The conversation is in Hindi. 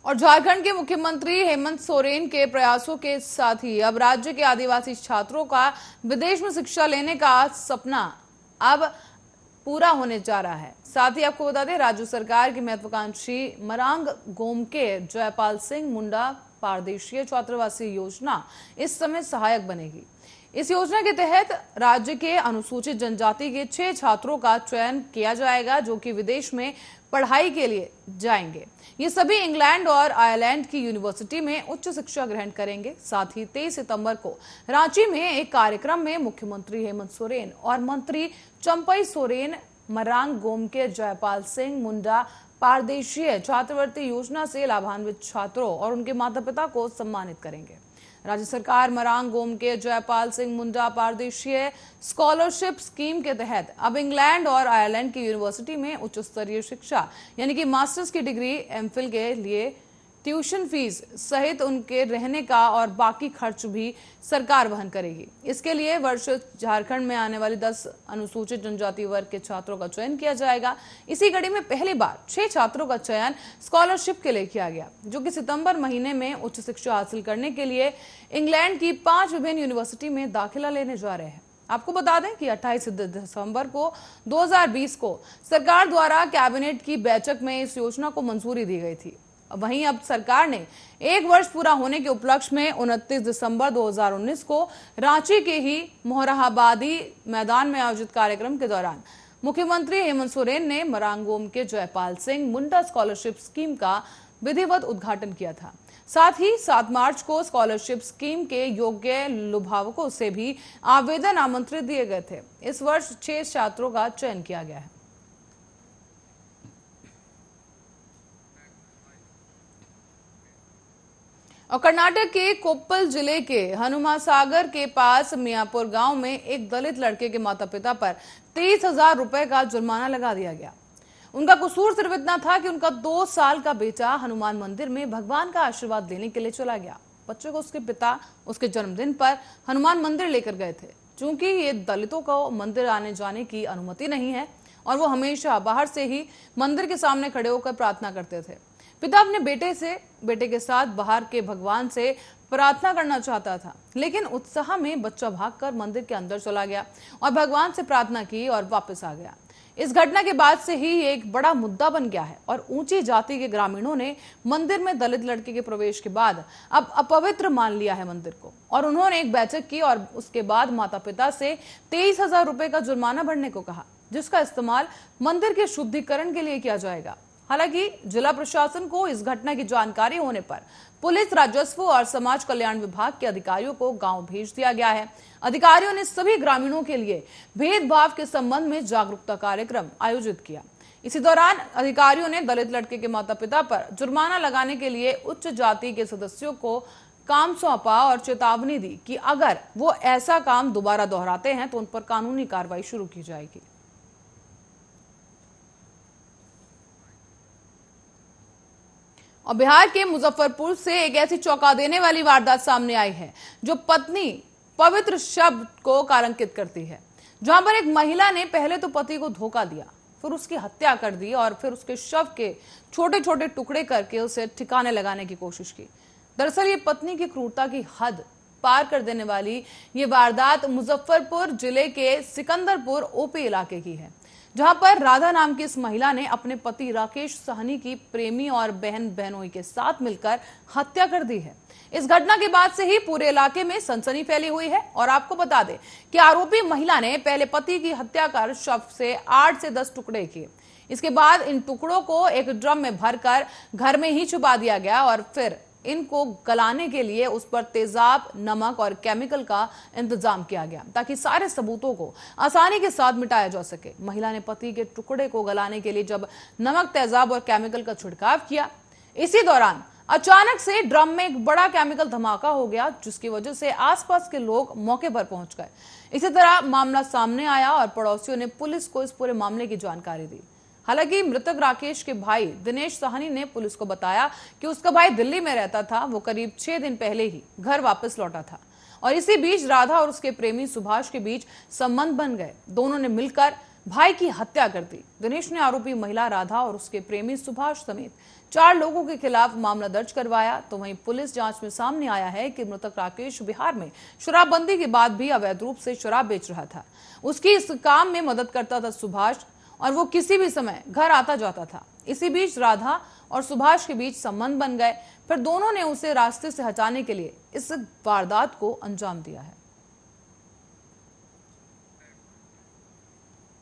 और झारखंड के मुख्यमंत्री हेमंत सोरेन के प्रयासों के साथ ही अब राज्य के आदिवासी छात्रों का विदेश में शिक्षा लेने का सपना अब पूरा होने जा रहा है। साथ ही आपको बता दें, राज्य सरकार की महत्वाकांक्षी मरांग गोमके जयपाल सिंह मुंडा पारदेशीय छात्रावासी योजना इस समय सहायक बनेगी। इस योजना के तहत राज्य के अनुसूचित जनजाति के 6 छात्रों का चयन किया जाएगा जो कि विदेश में पढ़ाई के लिए जाएंगे। ये सभी इंग्लैंड और आयरलैंड की यूनिवर्सिटी में उच्च शिक्षा ग्रहण करेंगे। साथ ही 23 सितंबर को रांची में एक कार्यक्रम में मुख्यमंत्री हेमंत सोरेन और मंत्री चंपई सोरेन मरांग गोमके जयपाल सिंह मुंडा पारदेशीय छात्रवृत्ति योजना से लाभान्वित छात्रों और उनके माता पिता को सम्मानित करेंगे। राज्य सरकार मरांग गोमके जयपाल सिंह मुंडा पारदेशीय स्कॉलरशिप स्कीम के तहत अब इंग्लैंड और आयरलैंड की यूनिवर्सिटी में उच्च स्तरीय शिक्षा यानी कि मास्टर्स की डिग्री, एमफिल के लिए ट्यूशन फीस सहित उनके रहने का और बाकी खर्च भी सरकार वहन करेगी। इसके लिए वर्ष झारखंड में आने वाली 10 अनुसूचित जनजाति वर्ग के छात्रों का चयन किया जाएगा। इसी कड़ी में पहली बार 6 छात्रों का चयन स्कॉलरशिप के लिए किया गया, जो कि सितंबर महीने में उच्च शिक्षा हासिल करने के लिए इंग्लैंड की 5 विभिन्न यूनिवर्सिटी में दाखिला लेने जा रहे हैं। आपको बता दें कि 28 दिसंबर को 2020 को सरकार द्वारा कैबिनेट की बैठक में इस योजना को मंजूरी दी गई थी। वहीं अब सरकार ने 1 वर्ष पूरा होने के उपलक्ष्य में 29 दिसंबर 2019 को रांची के ही मोहराबादी मैदान में आयोजित कार्यक्रम के दौरान मुख्यमंत्री हेमंत सोरेन ने मरांग गोमके जयपाल सिंह मुंडा स्कॉलरशिप स्कीम का विधिवत उद्घाटन किया था। साथ ही 7 मार्च को स्कॉलरशिप स्कीम के योग्य लुभावकों से भी आवेदन आमंत्रित दिए गए थे। इस वर्ष 6 छात्रों का चयन किया गया है। और कर्नाटक के कोप्पल जिले के हनुमासागर के पास मियापुर गांव में एक दलित लड़के के माता पिता पर 23,000 रुपए का जुर्माना लगा दिया गया। उनका कसूर सिर्फ इतना था कि उनका 2 साल का बेटा हनुमान मंदिर में भगवान का आशीर्वाद लेने के लिए चला गया। बच्चे को उसके पिता उसके जन्मदिन पर हनुमान मंदिर लेकर गए थे। चूंकि ये दलितों को मंदिर आने जाने की अनुमति नहीं है और वो हमेशा बाहर से ही मंदिर के सामने खड़े होकर प्रार्थना करते थे। पिता अपने बेटे के साथ बाहर के भगवान से प्रार्थना करना चाहता था, लेकिन उत्साह में बच्चा भागकर मंदिर के अंदर चला गया और भगवान से प्रार्थना की और वापस आ गया। इस घटना के बाद से ही एक बड़ा मुद्दा बन गया है और ऊंची जाति के ग्रामीणों ने मंदिर में दलित लड़के के प्रवेश के बाद अब अपवित्र मान लिया है मंदिर को और उन्होंने एक बैठक की और उसके बाद माता पिता से 23,000 रुपए का जुर्माना भरने को कहा, जिसका इस्तेमाल मंदिर के शुद्धिकरण के लिए किया जाएगा। हालांकि जिला प्रशासन को इस घटना की जानकारी होने पर पुलिस, राजस्व और समाज कल्याण विभाग के अधिकारियों को गांव भेज दिया गया है। अधिकारियों ने सभी ग्रामीणों के लिए भेदभाव के संबंध में जागरूकता कार्यक्रम आयोजित किया। इसी दौरान अधिकारियों ने दलित लड़के के माता पिता पर जुर्माना लगाने के लिए उच्च जाति के सदस्यों को काम सौंपा और चेतावनी दी कि अगर वो ऐसा काम दोबारा दोहराते हैं तो उन पर कानूनी कार्रवाई शुरू की जाएगी। और बिहार के मुजफ्फरपुर से एक ऐसी चौंका देने वाली वारदात सामने आई है जो पत्नी पवित्र शब्द को कलंकित करती है। जहां पर एक महिला ने पहले तो पति को धोखा दिया, फिर उसकी हत्या कर दी और फिर उसके शव के छोटे छोटे टुकड़े करके उसे ठिकाने लगाने की कोशिश की। दरअसल ये पत्नी की क्रूरता की हद पार कर देने वाली ये वारदात मुजफ्फरपुर जिले के सिकंदरपुर ओपी इलाके की है, जहां पर राधा नाम की इस महिला ने अपने पति राकेश सहनी की प्रेमी और बहन बहनोई के साथ मिलकर हत्या कर दी है। इस घटना के बाद से ही पूरे इलाके में सनसनी फैली हुई है और आपको बता दें कि आरोपी महिला ने पहले पति की हत्या कर शव से 8 से 10 टुकड़े किए। इसके बाद इन टुकड़ों को एक ड्रम में भरकर घर में ही छुपा दिया गया और फिर इनको गलाने के लिए उस पर तेजाब, नमक और केमिकल का इंतजाम किया गया ताकि सारे सबूतों को आसानी के साथ मिटाया जा सके। महिला ने पति के टुकड़े को गलाने के लिए जब नमक, तेजाब और केमिकल का छिड़काव किया, इसी दौरान अचानक से ड्रम में एक बड़ा केमिकल धमाका हो गया, जिसकी वजह से आसपास के लोग मौके पर पहुंच गए। इसी तरह मामला सामने आया और पड़ोसियों ने पुलिस को इस पूरे मामले की जानकारी दी। हालांकि मृतक राकेश के भाई दिनेश साहनी ने पुलिस को बताया कि उसका भाई दिल्ली में रहता था। वो करीब 6 दिन पहले ही घर वापस लौटा था और इसी बीच राधा और उसके प्रेमी सुभाष के बीच संबंध बन गए। दोनों ने मिलकर भाई की हत्या कर दी। दिनेश ने आरोपी महिला राधा और उसके प्रेमी सुभाष समेत 4 लोगों के खिलाफ मामला दर्ज करवाया। तो वहीं पुलिस जांच में सामने आया है कि मृतक राकेश बिहार में शराबबंदी के बाद भी अवैध रूप से शराब बेच रहा था। उसकी इस काम में मदद करता था सुभाष और वो किसी भी समय घर आता जाता था। इसी बीच राधा और सुभाष के बीच संबंध बन गए। फिर दोनों ने उसे रास्ते से हटाने के लिए इस वारदात को अंजाम दिया है।